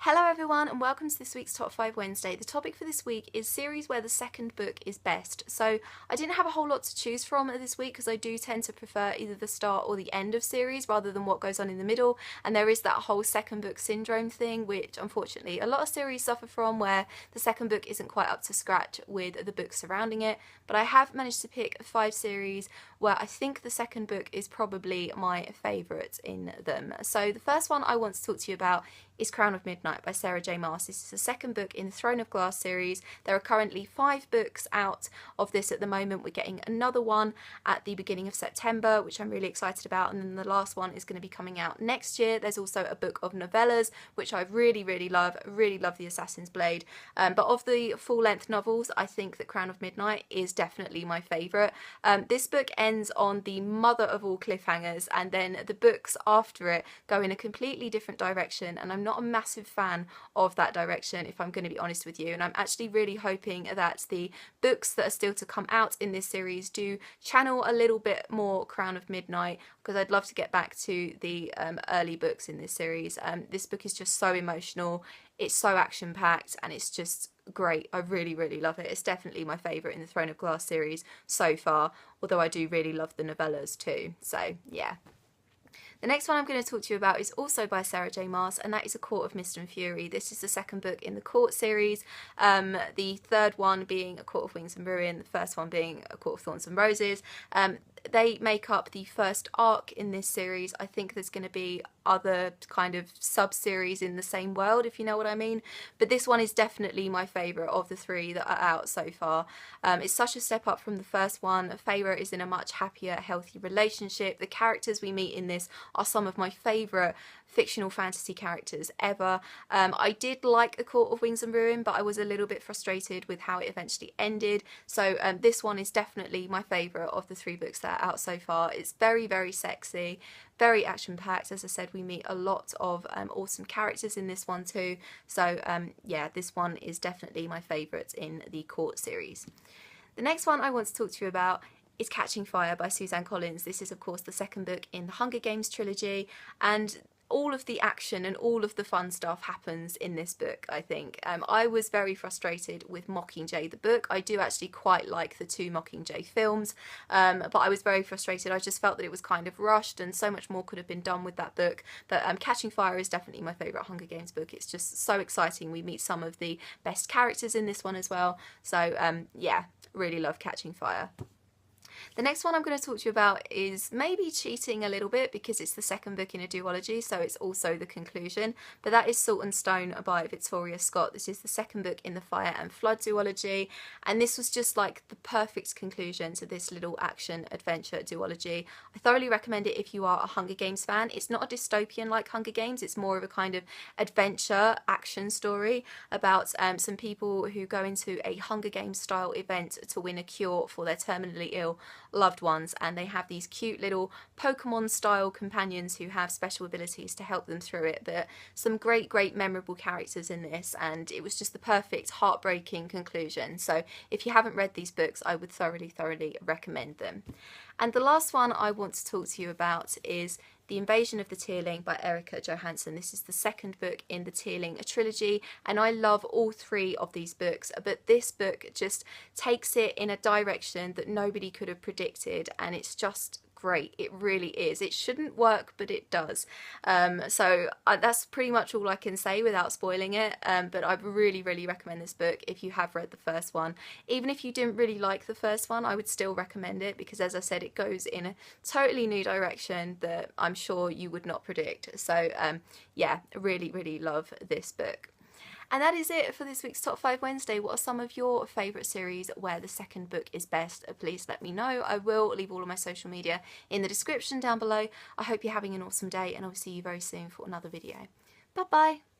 Hello everyone and welcome to this week's Top 5 Wednesday. The topic for this week is series where the second book is best. So I didn't have a whole lot to choose from this week because I do tend to prefer either the start or the end of series rather than what goes on in the middle, and there is that whole second book syndrome thing which unfortunately a lot of series suffer from, where the second book isn't quite up to scratch with the books surrounding it. But I have managed to pick 5 series where I think the second book is probably my favourite in them. So the first one I want to talk to you about is Crown of Midnight by Sarah J Maas. This is the second book in the Throne of Glass series. There are currently 5 books out of this at the moment. We're getting another one at the beginning of September, which I'm really excited about, and then the last one is going to be coming out next year. There's also a book of novellas, which I really love. I really love The Assassin's Blade. But of the full-length novels, I think that Crown of Midnight is definitely my favourite. This book ends on the mother of all cliffhangers, and then the books after it go in a completely different direction, and I'm not a massive fan of that direction, if I'm going to be honest with you, and I'm actually really hoping that the books that are still to come out in this series do channel a little bit more Crown of Midnight, because I'd love to get back to the early books in this series. This book is just so emotional, it's so action-packed, and it's just great. I really love it. It's definitely my favourite in the Throne of Glass series so far, although I do really love the novellas too, so yeah. The next one I'm going to talk to you about is also by Sarah J Maas, and that is A Court of Mist and Fury. This is the second book in the Court series, the third one being A Court of Wings and Ruin, the first one being A Court of Thorns and Roses. They make up the first arc in this series. I think there's going to be other kind of sub-series in the same world, if you know what I mean, but this one is definitely my favourite of the 3 that are out so far. It's such a step up from the first one. Feyre is in a much happier, healthy relationship. The characters we meet in this are some of my favourite fictional fantasy characters ever. I did like A Court of Wings and Ruin, but I was a little bit frustrated with how it eventually ended, so this one is definitely my favourite of the 3 books that are out so far. It's very sexy, very action-packed. As I said, we meet a lot of awesome characters in this one too, so yeah, this one is definitely my favourite in the Court series. The next one I want to talk to you about is Catching Fire by Suzanne Collins. This is of course the second book in the Hunger Games trilogy, and all of the action and all of the fun stuff happens in this book, I think. I was very frustrated with Mockingjay the book. I do actually quite like the 2 Mockingjay films, but I was very frustrated. I just felt that it was kind of rushed and so much more could have been done with that book. But Catching Fire is definitely my favourite Hunger Games book. It's just so exciting. We meet some of the best characters in this one as well. So yeah, really love Catching Fire. The next one I'm going to talk to you about is maybe cheating a little bit because it's the second book in a duology, so it's also the conclusion, but that is Salt and Stone by Victoria Scott. This is the second book in the Fire and Flood duology, and this was just like the perfect conclusion to this little action adventure duology. I thoroughly recommend it if you are a Hunger Games fan. It's not a dystopian like Hunger Games, it's more of a kind of adventure action story about some people who go into a Hunger Games style event to win a cure for their terminally ill loved ones, and they have these cute little Pokemon style companions who have special abilities to help them through it. But some great memorable characters in this, and it was just the perfect heartbreaking conclusion. So if you haven't read these books, I would thoroughly recommend them. And the last one I want to talk to you about is The Invasion of the Tearling by Erica Johansson. This is the second book in the Tearling trilogy, and I love all 3 of these books, but this book just takes it in a direction that nobody could have predicted, and it's just great. It really is. It shouldn't work, but it does. So that's pretty much all I can say without spoiling it, but I really recommend this book if you have read the first one. Even if you didn't really like the first one, I would still recommend it because, as I said, it goes in a totally new direction that I'm sure you would not predict. So yeah, really love this book. And that is it for this week's Top 5 Wednesday. What are some of your favourite series where the second book is best? Please let me know. I will leave all of my social media in the description down below. I hope you're having an awesome day, and I'll see you very soon for another video. Bye bye!